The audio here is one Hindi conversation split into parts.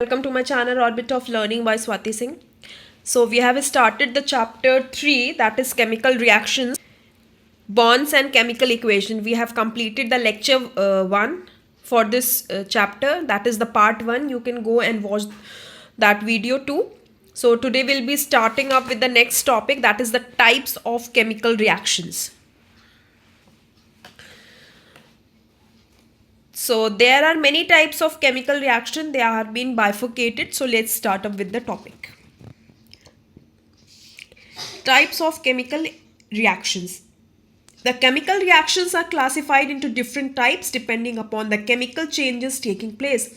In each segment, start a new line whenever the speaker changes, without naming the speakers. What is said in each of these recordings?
Welcome to my channel Orbit of Learning by Swati Singh. So we have started the chapter 3, that is chemical reactions, bonds and chemical equation. We have completed the lecture 1 for this chapter, that is the part 1. You can go and watch that video too. So today we'll be starting up with the next topic, that is the types of chemical reactions. So there are many types of chemical reaction. They are being bifurcated. So let's start up with the topic. Types of chemical reactions. The chemical reactions are classified into different types depending upon the chemical changes taking place.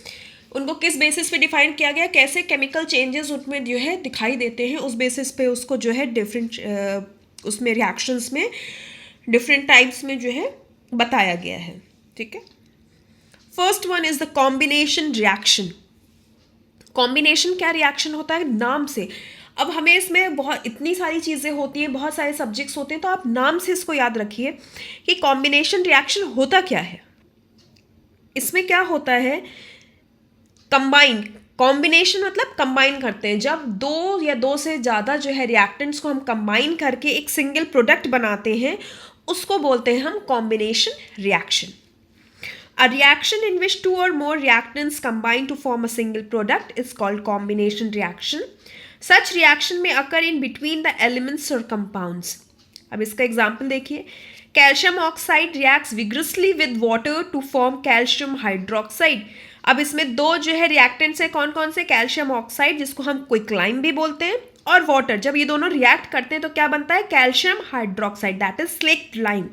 उनको किस बेसिस पे डिफाइन किया गया, कैसे केमिकल चेंजेस उसमें जो है दिखाई देते हैं, उस बेसिस पे उसको जो है डिफरेंट उसमें रिएक्शंस में डिफरेंट टाइप्स में जो है बताया गया है. ठीक है. First one is the combination reaction. Combination क्या रिएक्शन होता है नाम से. अब हमें इसमें बहुत इतनी सारी चीज़ें होती हैं, बहुत सारे सब्जेक्ट्स होते हैं, तो आप नाम से इसको याद रखिए कि कॉम्बिनेशन रिएक्शन होता क्या है. इसमें क्या होता है, कंबाइन. कॉम्बिनेशन मतलब कंबाइन करते हैं. जब दो या दो से ज़्यादा जो है रिएक्टेंट्स को हम कंबाइन करके एक सिंगल प्रोडक्ट बनाते हैं, उसको बोलते हैं हम combination reaction. A reaction in which two or more reactants combine to form a single product is called combination reaction. Such reaction may occur in between the elements or compounds. अब इसका एग्जाम्पल देखिए. Calcium oxide reacts vigorously with water to form calcium hydroxide. अब इसमें दो जो है रिएक्टेंट्स है, कौन कौन से, कैल्शियम ऑक्साइड जिसको हम क्विकलाइम भी बोलते हैं, और वाटर. जब ये दोनों रिएक्ट करते हैं तो क्या बनता है, calcium hydroxide, that is slaked lime,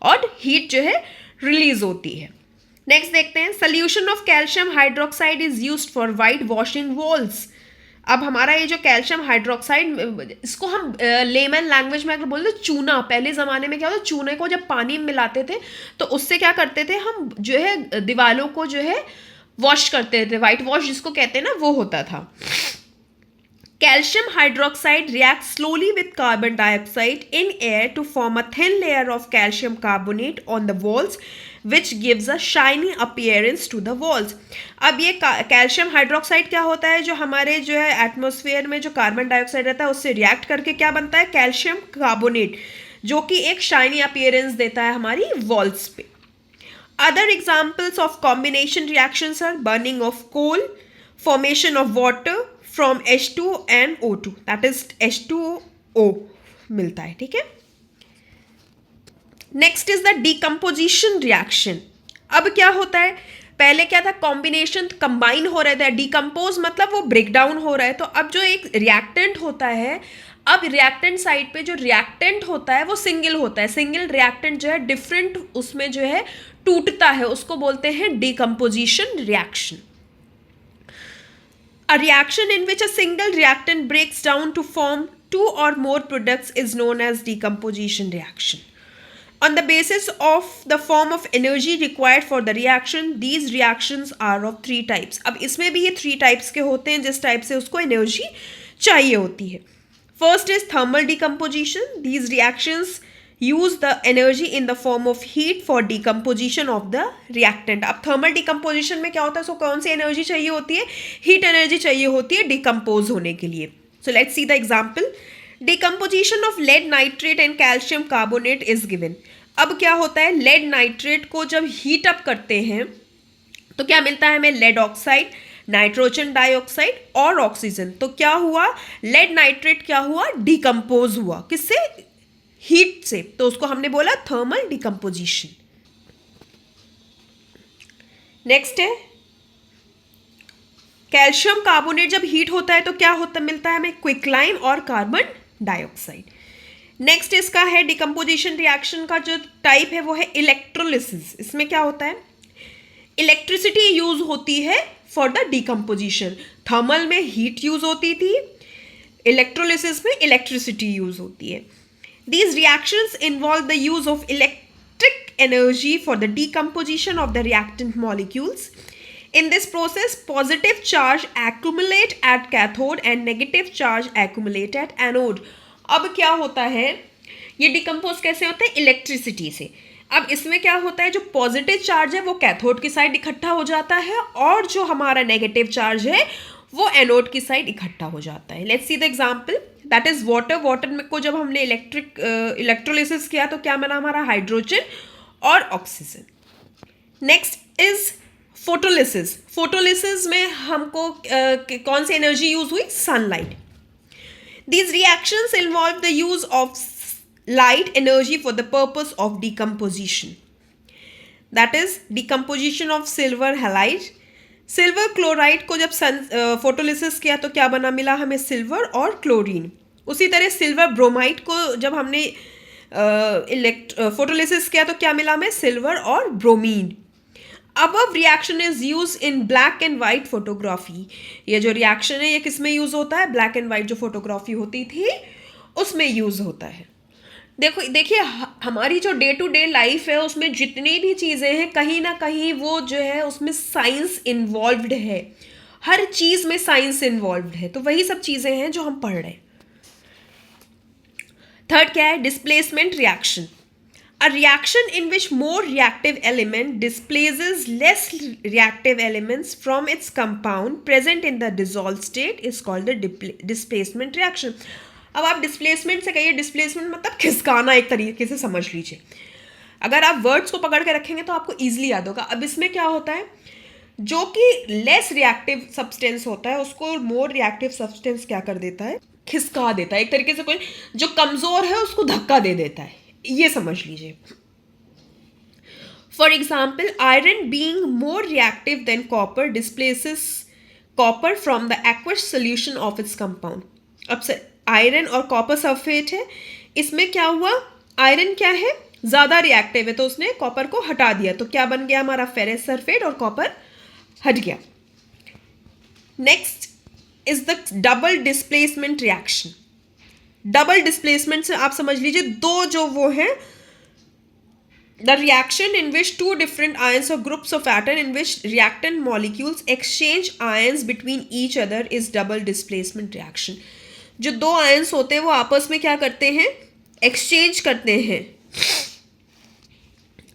और हीट जो है रिलीज होती है. नेक्स्ट देखते हैं. Solution of calcium hydroxide is used for white washing walls. अब हमारा ये जो कैल्शियम हाइड्रोक्साइड, इसको हम लेमन लैंग्वेज में अगर बोलते तो चूना. पहले ज़माने में क्या होता, चूने को जब पानी में मिलाते थे तो उससे क्या करते थे हम, जो है दीवारों को जो है वॉश करते थे. वाइट वॉश जिसको कहते हैं ना, वो होता था. Calcium hydroxide reacts slowly with carbon dioxide in air to form a thin layer of calcium carbonate on the walls, which gives a shiny appearance to the walls. अब ये कैल्शियम हाइड्रोक्साइड क्या होता है, जो हमारे जो है एटमॉस्फेयर में जो कार्बन डाइऑक्साइड रहता है उससे रिएक्ट करके क्या बनता है, कैल्शियम कार्बोनेट, जो कि एक शाइनी अपीयरेंस देता है हमारी वॉल्स पे. Other examples of combination reactions are burning of coal, formation of water from H2 and O2, that is H2O मिलता है. ठीक है. Next is the decomposition reaction. अब क्या होता है, पहले क्या था, कॉम्बिनेशन कंबाइन हो रहे थे, डिकम्पोज मतलब वो ब्रेक डाउन हो रहा है. तो अब जो एक रिएक्टेंट होता है, अब रिएक्टेंट साइड पे जो रिएक्टेंट होता है वो सिंगल होता है. सिंगल रिएक्टेंट जो है डिफरेंट उसमें जो है टूटता है, उसको बोलते हैं decomposition reaction. A reaction in which a single reactant breaks down to form two or more products is known as decomposition reaction. On the basis of the form of energy required for the reaction, these reactions are of three types. अब इसमें भी ये 3 types के होते हैं, जिस टाइप से उसको एनर्जी चाहिए होती है. First is thermal decomposition. These reactions use the energy in the form of heat for decomposition of the reactant. अब thermal decomposition में क्या होता है, उसको कौन सी एनर्जी चाहिए होती है, हीट एनर्जी चाहिए होती है डिकम्पोज होने के लिए. So let's see the example. Decomposition of lead nitrate and calcium carbonate is given. अब क्या होता है, लेड नाइट्रेट को जब हीट अप करते हैं तो क्या मिलता है हमें, लेड ऑक्साइड, नाइट्रोजन डाइऑक्साइड और ऑक्सीजन. तो क्या हुआ, लेड नाइट्रेट क्या हुआ, डिकम्पोज हुआ. किससे, हीट से. तो उसको हमने बोला थर्मल डिकम्पोजिशन. नेक्स्ट है कैल्शियम कार्बोनेट. जब हीट होता है तो क्या होता, मिलता है हमें क्विकलाइम और कार्बन डाइऑक्साइड. नेक्स्ट इसका है डिकम्पोजिशन रिएक्शन का जो टाइप है वो है इलेक्ट्रोलिसिस. इसमें क्या होता है, इलेक्ट्रिसिटी यूज होती है फॉर द डिकम्पोजिशन. थर्मल में हीट यूज होती थी, इलेक्ट्रोलिसिस में इलेक्ट्रिसिटी यूज होती है. These reactions involve the use of electric energy for the decomposition of the reactant molecules. In this process, positive charge accumulate at cathode and negative charge accumulate at anode. अब क्या होता है, ये डिकम्पोज कैसे होता है, इलेक्ट्रिसिटी से. अब इसमें क्या होता है, जो पॉजिटिव चार्ज है वो कैथोड की साइड इकट्ठा हो जाता है, और जो हमारा नेगेटिव चार्ज है वो एनोड की साइड इकट्ठा हो जाता है. Let's see the example, that is water. Water में को जब हमने इलेक्ट्रोलिसिस किया तो क्या बना हमारा? हाइड्रोजन और oxygen. Next is photolysis. Photolysis में हमको कौन सी एनर्जी यूज हुई? Sunlight. These reactions involve the use of light energy for the purpose of decomposition. That is decomposition of silver halide. Silver chloride को जब फोटोलिसिस किया तो क्या बना? मिला हमें सिल्वर और क्लोरीन. उसी तरह सिल्वर ब्रोमाइड को जब हमने फोटोलिसिस किया तो क्या मिला हमें? सिल्वर और bromine. Above reaction is used in black and white photography. ये जो रिएक्शन है ये किस में यूज होता है? ब्लैक एंड वाइट जो फोटोग्राफी होती थी उसमें यूज होता है. देखिए हमारी जो डे टू डे लाइफ है उसमें जितनी भी चीज़ें हैं कहीं ना कहीं वो जो है उसमें साइंस इन्वॉल्व्ड है. हर चीज़ में साइंस इन्वॉल्व्ड है. तो वही सब चीज़ें हैं जो हम पढ़ रहे हैं. थर्ड क्या है? Displacement reaction. A reaction in which more reactive element displaces less reactive elements from its compound present in the dissolved state is called the displacement reaction. अब आप डिस्प्लेसमेंट से कहिए, डिस्प्लेसमेंट मतलब खिसकाना, एक तरीके से समझ लीजिए. अगर आप वर्ड्स को पकड़ के रखेंगे तो आपको ईजिली याद होगा. अब इसमें क्या होता है? जो कि लेस रिएक्टिव सब्सटेंस होता है उसको मोर रिएक्टिव सब्सटेंस क्या कर देता है? खिसका देता है. एक तरीके से कोई जो कमज़ोर है उसको धक्का दे देता है. ये समझ लीजिए. For example, iron being more reactive than copper displaces copper from the aqueous solution of its compound. अब आयरन और कॉपर सल्फेट है, इसमें क्या हुआ? आयरन क्या है? ज़्यादा रिएक्टिव है तो उसने कॉपर को हटा दिया तो क्या बन गया हमारा? फेरस सल्फेट और कॉपर हट गया. Next is the double displacement reaction. Double displacement से आप समझ लीजिए दो जो वो है, the reaction in which two different ions और groups of atom in which reactant molecules exchange ions between each other is double displacement reaction. जो दो आयंस होते हैं वो आपस में क्या करते हैं? एक्सचेंज करते हैं.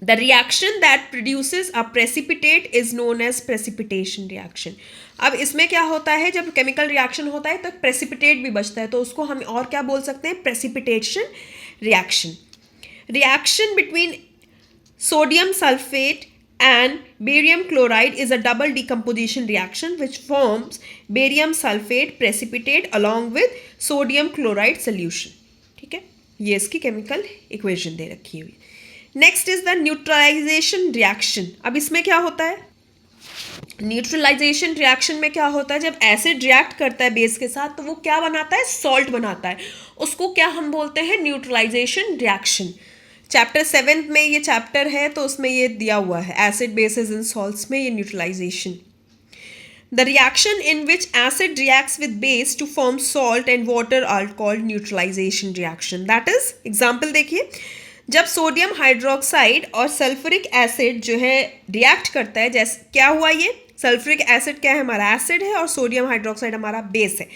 The reaction that produces a precipitate is known as precipitation reaction. अब इसमें क्या होता है? जब केमिकल रिएक्शन होता है तो प्रेसिपिटेट भी बचता है तो उसको हम और क्या बोल सकते हैं? Precipitation reaction. Reaction between sodium sulphate and barium chloride is a double decomposition reaction which forms barium sulfate precipitate along with sodium chloride solution. ठीक है, ये इसकी केमिकल इक्वेशन दे रखी हुई. Next is the neutralization reaction. अब इसमें क्या होता है? न्यूट्रलाइजेशन रिएक्शन में क्या होता है? जब एसिड रिएक्ट करता है बेस के साथ तो वो क्या बनाता है? सॉल्ट बनाता है. उसको क्या हम बोलते हैं? Neutralisation reaction. चैप्टर 7 में ये चैप्टर है तो उसमें ये दिया हुआ है, एसिड बेसिस एंड सॉल्ट्स में ये neutralization. The reaction in which acid reacts with base to form salt and water are called neutralization reaction. That is, example देखिए, जब सोडियम हाइड्रोक्साइड और सल्फ्यूरिक एसिड जो है रिएक्ट करता है, जैसे क्या हुआ? ये सल्फ्यूरिक एसिड क्या है? हमारा एसिड है और सोडियम हाइड्रोक्साइड हमारा बेस है.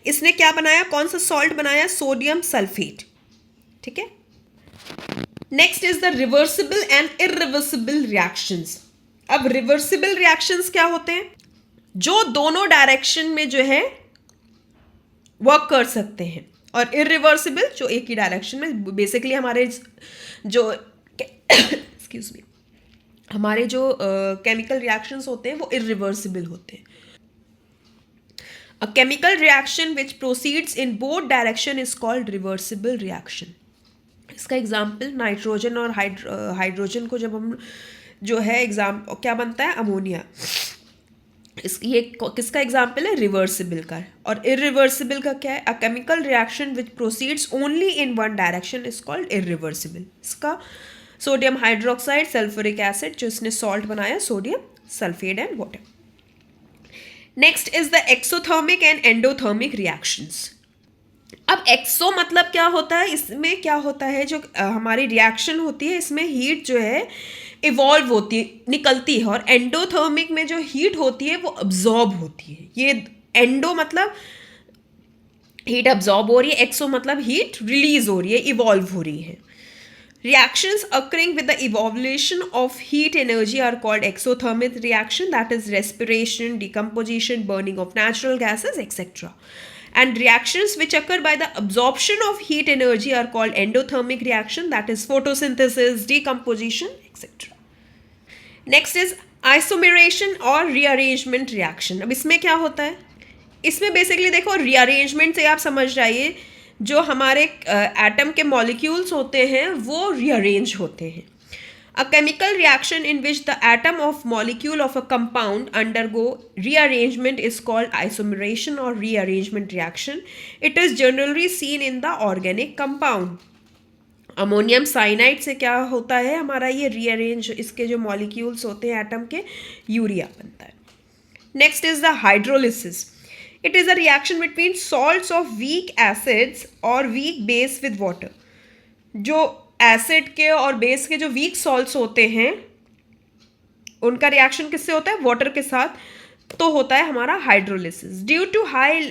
इसने क्या बनाया? कौन सा सॉल्ट बनाया? Sodium sulphate. ठीक है. Next is the reversible and irreversible reactions. अब रिवर्सिबल रिएक्शंस क्या होते हैं? जो दोनों डायरेक्शन में जो है वर्क कर सकते हैं, और इरिवर्सिबल जो एक ही डायरेक्शन में. बेसिकली हमारे जो एक्सक्यूज मी, हमारे जो केमिकल रिएक्शंस होते हैं वो इरिवर्सिबल होते हैं. A chemical reaction which proceeds in both direction is called reversible reaction. इसका एग्जाम्पल नाइट्रोजन और हाइड्रोजन को जब हम जो है क्या बनता है? अमोनिया. ये किसका एग्जाम्पल है? रिवर्सिबल का. और इरिवर्सिबल का क्या है? A chemical reaction which proceeds only in one direction is called irreversible. इसका सोडियम हाइड्रोक्साइड, सल्फ्यूरिक एसिड जो इसने सॉल्ट बनाया, sodium sulphate and water. Next is the exothermic and endothermic reactions. अब एक्सो मतलब क्या होता है? इसमें क्या होता है? जो हमारी रिएक्शन होती है इसमें हीट जो है इवॉल्व होती है, निकलती है. और एंडोथर्मिक में जो हीट होती है वो अब्जॉर्ब होती है. ये एंडो मतलब हीट अब्जॉर्ब हो रही है, एक्सो मतलब हीट रिलीज हो रही है, इवॉल्व हो रही है. Reactions occurring with the evaluation of heat energy are called exothermic reaction, that is respiration, decomposition, burning of natural gases, etc. And reactions which occur by the absorption of heat energy are called endothermic reaction, that is photosynthesis, decomposition, etc. Next is isomerisation और रीअरेंजमेंट रिएक्शन. अब इसमें क्या होता है, इसमें बेसिकली देखो रीअरेंजमेंट से आप समझ जाइए जो हमारे एटम के मॉलिक्यूल्स होते हैं वो रीअरेंज होते हैं. A chemical reaction in which the atom of molecule of a compound undergo rearrangement is called isomerization or rearrangement reaction. It is generally seen in the organic compound. Ammonium cyanide से क्या होता है हमारा ये रीअरेंज, इसके जो मॉलिक्यूल्स होते हैं एटम के, यूरिया बनता है. Next is the hydrolysis. It is a reaction between salts of weak acids और वीक बेस विद वाटर. जो एसिड के और बेस के जो वीक सॉल्ट्स होते हैं उनका रिएक्शन किससे होता है, वाटर के साथ, तो होता है हमारा hydrolysis. Due to high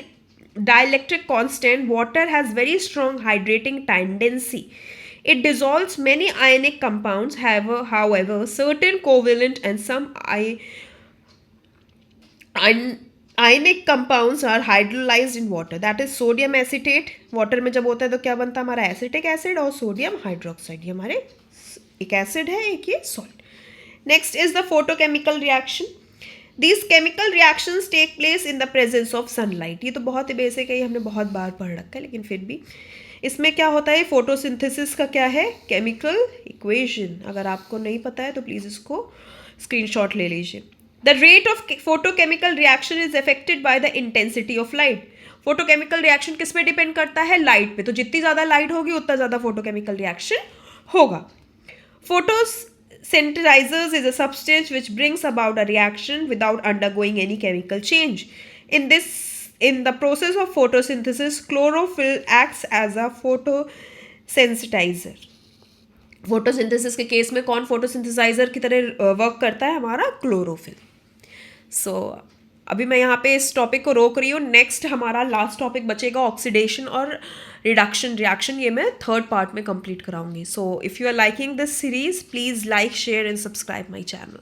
dielectric constant, water has very strong hydrating tendency. It dissolves many ionic compounds. However, certain covalent and some ionic compounds are hydrolyzed in water. That is sodium acetate. Water में जब होता है तो क्या बनता है हमारा एसिटिक एसिड और सोडियम हाइड्रोक्साइड. ये हमारे एक एसिड है, एक ये salt. Next is the photochemical reaction. These chemical reactions take place in the presence of sunlight. ये तो बहुत ही बेसिक है, ये हमने बहुत बार पढ़ रखा है, लेकिन फिर भी इसमें क्या होता है, फोटोसिंथेसिस का क्या है, केमिकल इक्वेशन. अगर आपको नहीं पता है तो प्लीज़ इसको स्क्रीनशॉट ले लीजिए. The rate of photochemical reaction is affected by the intensity of light. Photochemical reaction किस पे डिपेंड करता है, लाइट पे. तो जितनी ज़्यादा लाइट होगी उतना ज़्यादा फोटोकेमिकल रिएक्शन होगा. Photosynthesizers is a substance which brings about a reaction without undergoing any chemical change. In the process of photosynthesis, chlorophyll acts as a photosensitizer. Photosynthesis के केस में कौन फोटोसिंथेसाइजर की तरह वर्क करता है, हमारा क्लोरोफिल. सो अभी मैं यहाँ पे इस टॉपिक को रोक रही हूँ. नेक्स्ट हमारा लास्ट टॉपिक बचेगा ऑक्सीडेशन और रिडक्शन रिएक्शन. ये मैं थर्ड पार्ट में कंप्लीट कराऊंगी. So if you are liking this series, please like, share and subscribe my channel.